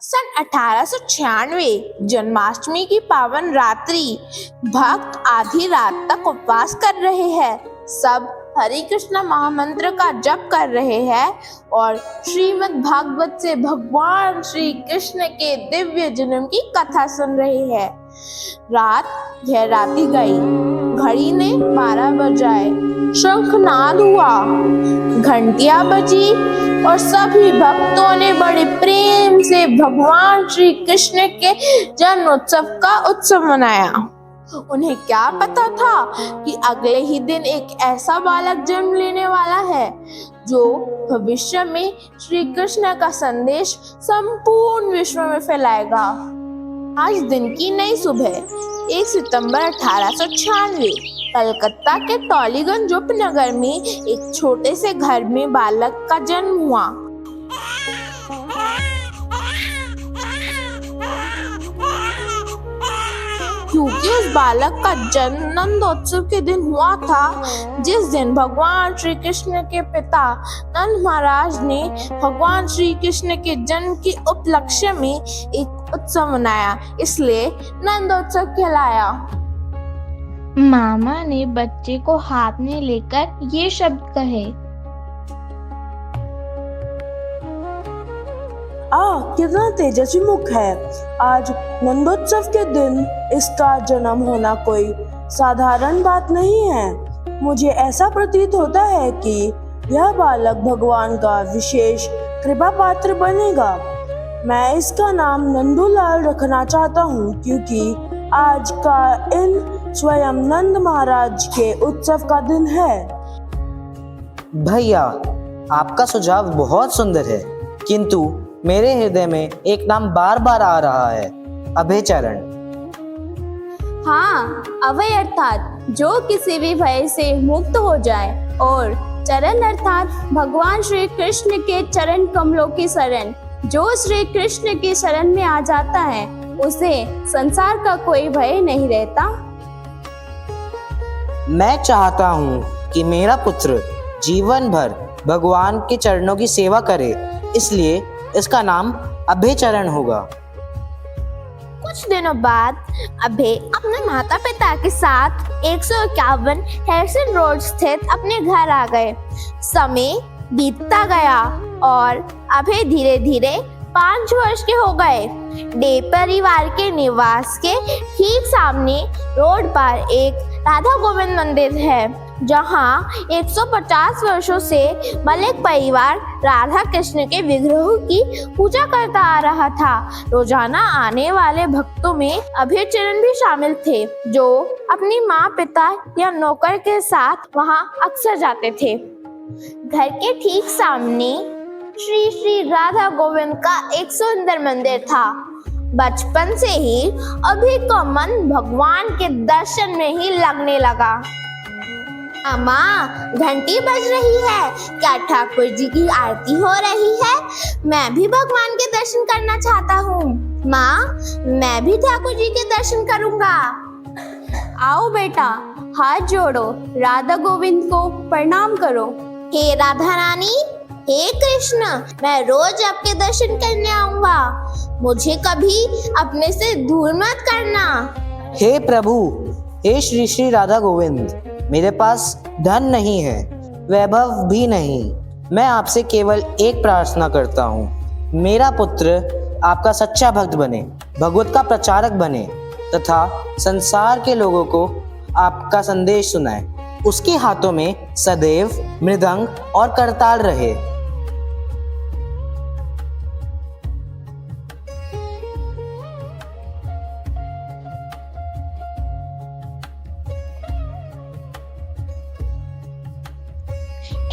सन 1896 जन्माष्टमी की पावन रात्रि भक्त आधी रात तक उपवास कर रहे हैं। सब हरे कृष्ण महामंत्र का जप कर रहे हैं और श्रीमद् भागवत से भगवान श्री कृष्ण के दिव्य जन्म की कथा सुन रहे हैं। रात गहराती गई, घड़ी ने 12 बजाए, शंखनाद हुआ, घंटियां बजी और सभी भक्तों ने बड़े प्रेम से भगवान श्री कृष्ण के जन्मोत्सव का उत्सव मनाया। उन्हें क्या पता था कि अगले ही दिन एक ऐसा बालक जन्म लेने वाला है जो भविष्य में श्री कृष्ण का संदेश संपूर्ण विश्व में फैलाएगा। आज दिन की नई सुबह 1 सितंबर 1896 कलकत्ता के टॉलीगंज उपनगर में एक छोटे से घर में बालक का जन्म हुआ। क्योंकि उस बालक का जन्म नंदोत्सव के दिन हुआ था, जिस दिन भगवान श्री कृष्ण के पिता नंद महाराज ने भगवान श्री कृष्ण के जन्म के उपलक्ष्य में एक उत्सव मनाया, इसलिए नंदोत्सव कहलाया। मामा ने बच्चे को हाथ में लेकर ये शब्द कहे, कितना तेजस्वी मुख है। आज नंदोत्सव के दिन इसका जन्म होना कोई साधारण बात नहीं है। मुझे ऐसा प्रतीत होता है कि यह बालक भगवान का विशेष कृपा पात्र बनेगा। मैं इसका नाम नंदूलाल रखना चाहता हूँ, क्योंकि आज का इन स्वयं नंद महाराज के उत्सव का दिन है। भैया, आपका सुझाव बहुत सुंदर है, किंतु मेरे हृदय में एक नाम बार बार आ रहा है, अभयचरण। हाँ, अभय अर्थात जो किसी भी भय से मुक्त हो जाए, और चरण अर्थात भगवान श्री कृष्ण के चरण कमलों की शरण। जो श्री कृष्ण की शरण में आ जाता है उसे संसार का कोई भय नहीं रहता। मैं चाहता हूँ कि मेरा पुत्र जीवन भर भगवान के चरणों की सेवा करे, इसलिए इसका नाम अभयचरण होगा। कुछ दिनों बाद अभय अपने माता पिता के साथ 151 हैरिसन रोड स्थित अपने घर आ गए। समय बीतता गया और अभय धीरे धीरे 5 वर्ष के हो गए। डे परिवार के निवास के ठीक सामने रोड पर एक राधा गोविंद मंदिर है, जहाँ 150 वर्षों से मलिक परिवार राधा कृष्ण के विग्रहों की पूजा करता आ रहा था। रोजाना आने वाले भक्तों में अभयचरण भी शामिल थे, जो अपनी माँ, पिता या नौकर के साथ वहाँ अक्सर जाते थे। घर के ठीक सामने श्री श्री राधा गोविंद का एक सुंदर मंदिर था। बचपन से ही अभय का मन भगवान के दर्शन में ही लगने लगा। अम्मा, घंटी बज रही है, क्या ठाकुर जी की आरती हो रही है? मैं भी भगवान के दर्शन करना चाहता हूँ। माँ, मैं भी ठाकुर जी के दर्शन करूँगा। आओ बेटा, हाथ जोड़ो, राधा गोविंद को प्रणाम करो। हे राधा रानी, हे कृष्ण, मैं रोज आपके दर्शन करने आऊंगा। मुझे कभी अपने से दूर मत करना। हे प्रभु, हे श्री श्री राधा गोविंद, मेरे पास धन नहीं है, वैभव भी नहीं। मैं आपसे केवल एक प्रार्थना करता हूँ, मेरा पुत्र आपका सच्चा भक्त बने, भगवत का प्रचारक बने तथा संसार के लोगों को आपका संदेश सुनाए। उसके हाथों में सदैव मृदंग और करताल रहे।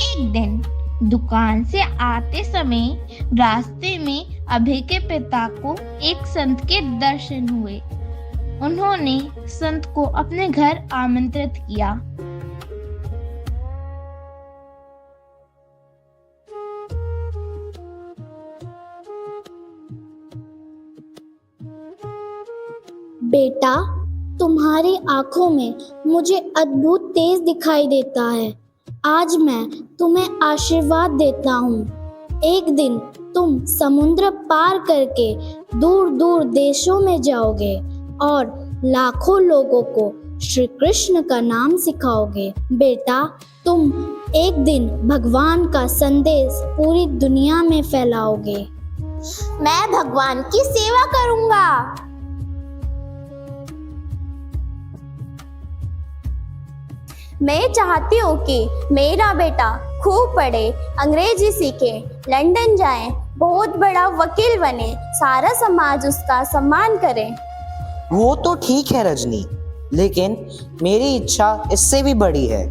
एक दिन दुकान से आते समय रास्ते में अभय के पिता को एक संत के दर्शन हुए। उन्होंने संत को अपने घर आमंत्रित किया। बेटा, तुम्हारी आंखों में मुझे अद्भुत तेज दिखाई देता है। आज मैं तुम्हें आशीर्वाद देता हूँ। एक दिन तुम समुद्र पार करके दूर दूर देशों में जाओगे और लाखों लोगों को श्री कृष्ण का नाम सिखाओगे। बेटा, तुम एक दिन भगवान का संदेश पूरी दुनिया में फैलाओगे। मैं भगवान की सेवा करूंगा। मैं चाहती हूँ कि मेरा बेटा खूब पढ़े, अंग्रेजी सीखे, लंदन जाए, बहुत बड़ा वकील बने, सारा समाज उसका सम्मान करे। वो तो ठीक है रजनी, लेकिन मेरी इच्छा इससे भी बड़ी है।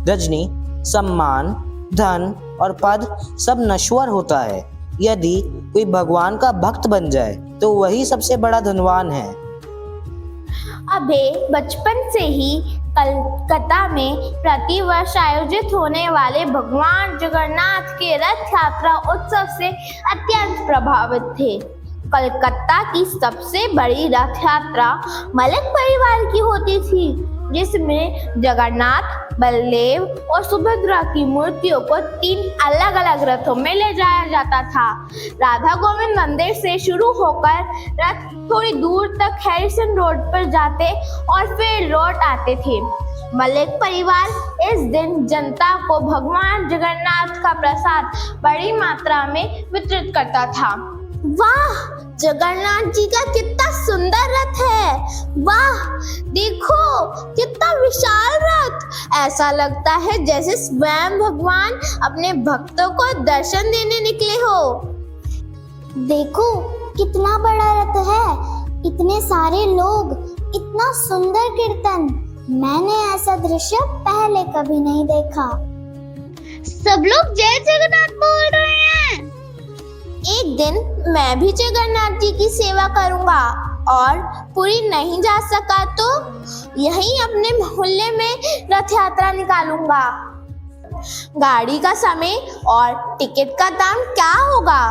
रजनी, सम्मान, धन और पद सब नश्वर होता है। यदि कोई भगवान का भक्त बन जाए तो वही सबसे बड़ा धनवान है। अभय बचपन से ही कलकत्ता में प्रतिवर्ष आयोजित होने वाले भगवान जगन्नाथ के रथ यात्रा उत्सव से अत्यंत प्रभावित थे। कलकत्ता की सबसे बड़ी रथ यात्रा मलिक परिवार की होती थी, जिसमें जगन्नाथ, बलदेव और सुभद्रा की मूर्तियों को 3 अलग अलग रथों में ले जाया जाता था। राधा गोविंद मंदिर से शुरू होकर रथ थोड़ी दूर तक हैरिसन रोड पर जाते और फिर लौट आते थे। मलिक परिवार इस दिन जनता को भगवान जगन्नाथ का प्रसाद बड़ी मात्रा में वितरित करता था। वाह, जगन्नाथ जी का कितना सुंदर रथ है। वाह, देखो कितना विशाल रथ। ऐसा लगता है जैसे स्वयं भगवान अपने भक्तों को दर्शन देने निकले हो। देखो कितना बड़ा रथ है, इतने सारे लोग, इतना सुंदर कीर्तन। मैंने ऐसा दृश्य पहले कभी नहीं देखा। सब लोग जय जगन्नाथ बोल रहे हैं। एक दिन मैं भी जगन्नाथ जी की सेवा करूंगा और पुरी नहीं जा सका तो यहीं अपने मोहल्ले में रथ यात्रा निकालूंगा। गाड़ी का समय और टिकट का दाम क्या होगा?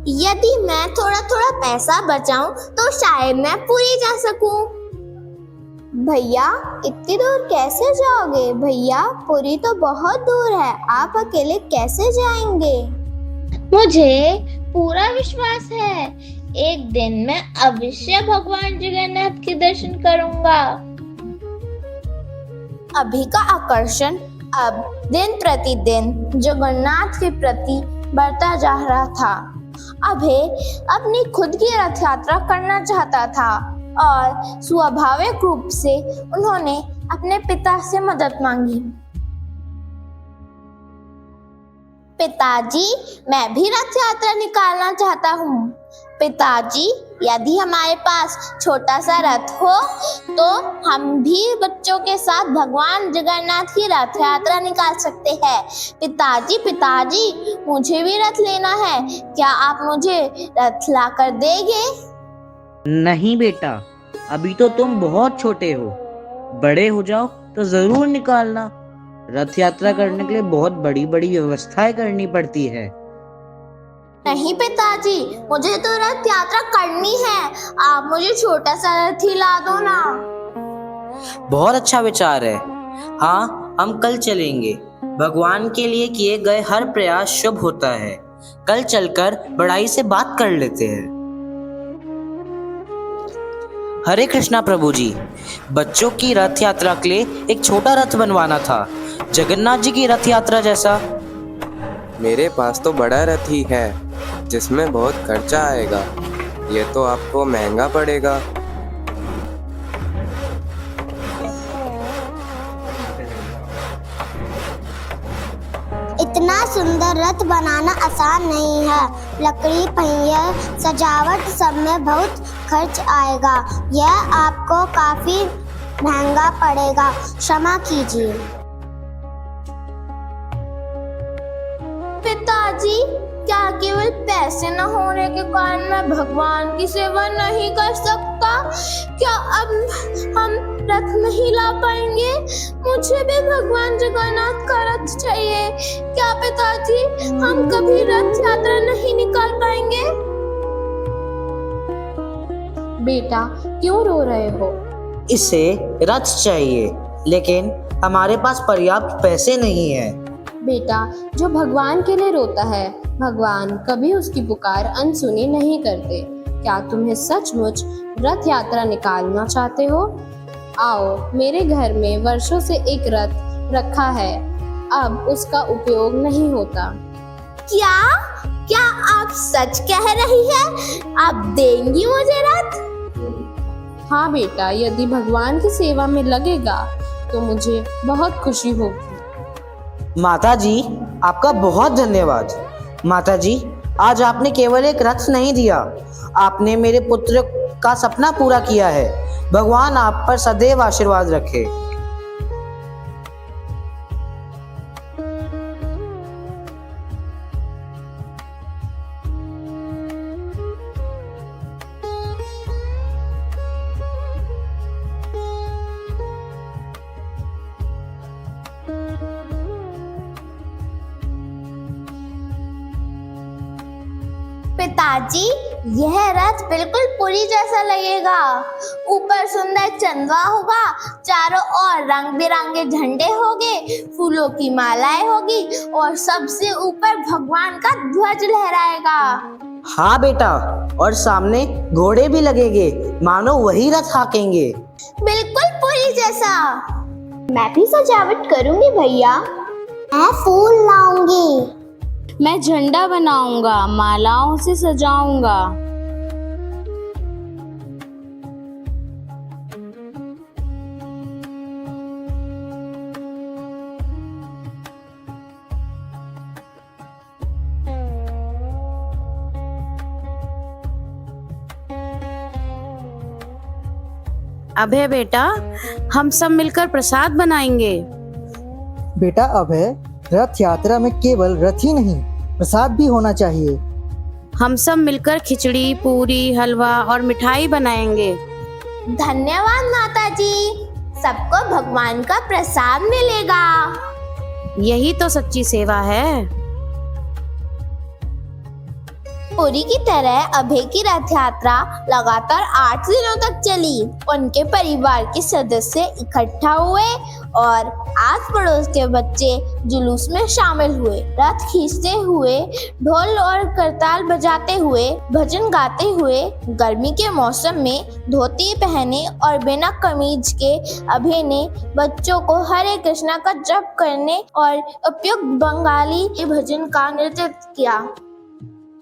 यदि मैं थोड़ा थोड़ा पैसा बचाऊं तो शायद मैं पुरी जा सकूं। भैया, इतनी दूर कैसे जाओगे? भैया, पुरी तो बहुत दूर है, आप अकेले कैसे जाएंगे? मुझे पूरा विश्वास है, एक दिन मैं अवश्य भगवान जगन्नाथ के दर्शन करूंगा। अभी का आकर्षण अब दिन प्रतिदिन जगन्नाथ के प्रति बढ़ता जा रहा था। अभय अपनी खुद की रथ यात्रा करना चाहता था और स्वाभाविक रूप से उन्होंने अपने पिता से मदद मांगी। पिताजी, मैं भी रथ यात्रा निकालना चाहता हूँ। पिताजी, यदि हमारे पास छोटा सा रथ हो तो हम भी बच्चों के साथ भगवान जगन्नाथ की रथ यात्रा निकाल सकते हैं। पिताजी, मुझे भी रथ लेना है। क्या आप मुझे रथ ला कर देंगे? नहीं बेटा, अभी तो तुम बहुत छोटे हो। बड़े हो जाओ तो जरूर निकालना। रथ यात्रा करने के लिए बहुत बड़ी बड़ी व्यवस्थाएं करनी पड़ती है। नहीं पिताजी, मुझे तो रथ यात्रा करनी है। आप मुझे छोटा सा रथ ही ला दो ना। बहुत अच्छा विचार है। हाँ, हम कल चलेंगे। भगवान के लिए किए गए हर प्रयास शुभ होता है। कल चलकर बड़ाई से बात कर लेते हैं। हरे कृष्णा प्रभु जी, बच्चों की रथ यात्रा के लिए एक छोटा रथ बनवाना था, जगन्नाथ जी की रथ यात्रा जैसा। मेरे पास तो बड़ा रथ ही है जिसमें बहुत खर्चा आएगा। ये तो आपको महंगा पड़ेगा। इतना सुंदर रथ बनाना आसान नहीं है। लकड़ी, पहिए, सजावट सब में बहुत खर्च आएगा। यह आपको काफी महंगा पड़ेगा, क्षमा कीजिए। पिताजी, क्या केवल पैसे न होने के कारण मैं भगवान की सेवा नहीं कर सकता? क्या अब हम रथ नहीं ला पाएंगे? मुझे भी भगवान जगन्नाथ का रथ चाहिए। क्या पिताजी, हम कभी रथ यात्रा नहीं निकाल पाएंगे? बेटा, क्यों रो रहे हो? इसे रथ चाहिए, लेकिन हमारे पास पर्याप्त पैसे नहीं है। बेटा, जो भगवान के लिए रोता है भगवान कभी उसकी पुकार अनसुनी नहीं करते। क्या तुम्हें सचमुच रथ यात्रा निकालना चाहते हो? आओ, मेरे घर में वर्षों से एक रथ रखा है, अब उसका उपयोग नहीं होता। क्या क्या आप सच कह रही हैं? आप देंगी मुझे रथ? हाँ बेटा, यदि भगवान की सेवा में लगेगा तो मुझे बहुत खुशी होगी। माता जी, आपका बहुत धन्यवाद। माता जी, आज आपने केवल एक रथ नहीं दिया, आपने मेरे पुत्र का सपना पूरा किया है। भगवान आप पर सदैव आशीर्वाद रखे। पिताजी, यह रथ बिल्कुल पुरी जैसा लगेगा। ऊपर सुंदर चंदवा होगा, चारों ओर रंग बिरंगे झंडे होंगे, फूलों की मालाएं होगी और सबसे ऊपर भगवान का ध्वज लहराएगा। हाँ बेटा, और सामने घोड़े भी लगेंगे, मानो वही रथ हाकेंगे। बिल्कुल पुरी जैसा। मैं भी सजावट करूंगी भैया। मैं फूल लाऊंगी। मैं झंडा बनाऊंगा, मालाओं से सजाऊंगा। अभय बेटा, हम सब मिलकर प्रसाद बनाएंगे। बेटा अभय, रथ यात्रा में केवल रथ ही नहीं, प्रसाद भी होना चाहिए। हम सब मिलकर खिचड़ी, पूरी, हलवा और मिठाई बनाएंगे। धन्यवाद माता जी, सबको भगवान का प्रसाद मिलेगा। यही तो सच्ची सेवा है। पुरी की तरह अभय की रथ यात्रा लगातार 8 दिनों तक चली। उनके परिवार के सदस्य इकट्ठा हुए और आस पड़ोस के बच्चे जुलूस में शामिल हुए। रथ खींचते हुए, ढोल और करताल बजाते हुए, भजन गाते हुए, गर्मी के मौसम में धोती पहने और बिना कमीज के अभय ने बच्चों को हरे कृष्णा का जप करने और उपयुक्त बंगाली भजन का नृत्य किया।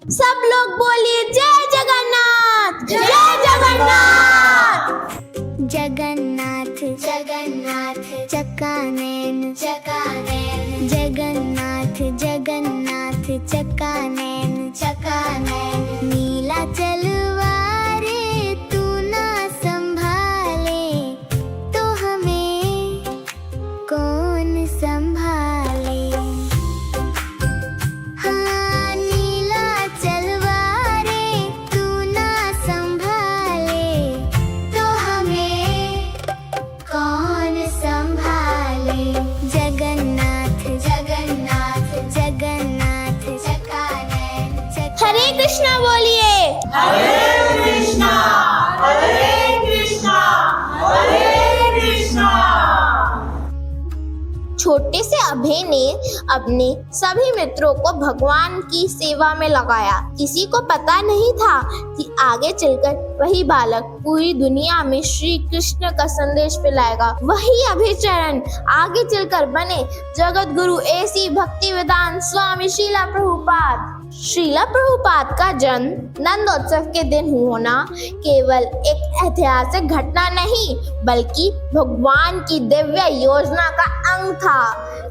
सब लोग बोलिए जय जगन्नाथ, जय जगन्नाथ। जगन्नाथ जगन्नाथ चकानैन चकानैन, जगन्नाथ जगन्नाथ चकानैन चकानैन। नीलाचल वारे तू ना संभाले तो हमें कौन संभाले। हाँ, नीलाचल वारे तू ना संभाले तो हमें कौन संभाले। जगन्नाथ जगन्नाथ जगन्नाथ चकानैन चकानैन। हरे कृष्णा बोलिए। छोटे से अभय ने अपने सभी मित्रों को भगवान की सेवा में लगाया। किसी को पता नहीं था कि आगे चलकर वही बालक पूरी दुनिया में श्री कृष्ण का संदेश फैलाएगा। वही अभय चरण आगे चलकर बने जगत गुरु ऐसी भक्ति वेदांत स्वामी श्रीला प्रभुपाद। श्रीला प्रभुपाद का जन्म नंदोत्सव के दिन होना केवल एक ऐतिहासिक घटना नहीं, बल्कि भगवान की दिव्य योजना का अंग था।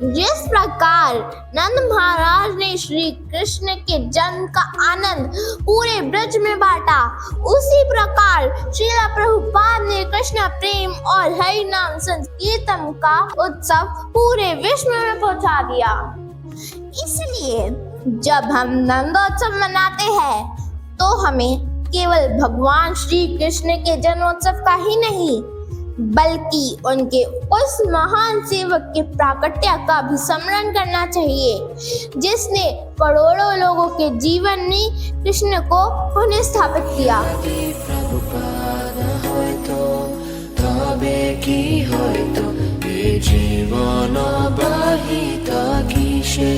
जिस प्रकार नंद महाराज ने श्री कृष्ण के जन्म का आनंद पूरे ब्रज में बांटा, उसी प्रकार श्रीला प्रभुपाद ने कृष्ण प्रेम और हरि नाम संकीर्तन का उत्सव पूरे विश्व में पहुंचा दिया। इसलिए जब हम नंदोत्सव मनाते हैं तो हमें केवल भगवान श्री कृष्ण के जन्मोत्सव का ही नहीं, बल्कि उनके उस महान सेवक के प्राकट्य का भी स्मरण करना चाहिए, जिसने करोड़ों लोगों के जीवन में कृष्ण को पुनः स्थापित किया। জীবন বাহিতা কিসে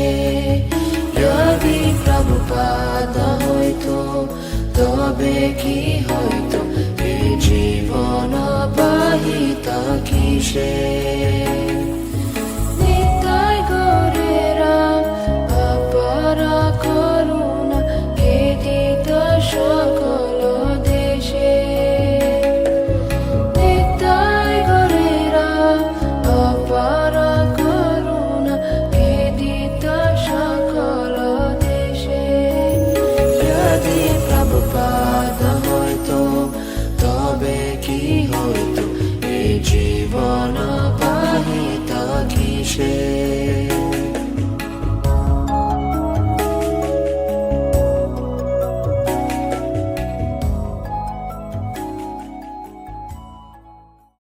যদি প্রভুপাদ হইতো তবে কি হইতো এই জীবন বাহিত কিসে নিতাই গৌরেরা অপারা করুণা কে দিত সকল দেশে নিতাই গৌরেরা অপারা করুণা কে দিত সকল দেশে যদি প্রভুপাদ হইতো তবে কি হইতো এই জীবন বাহিত কিসে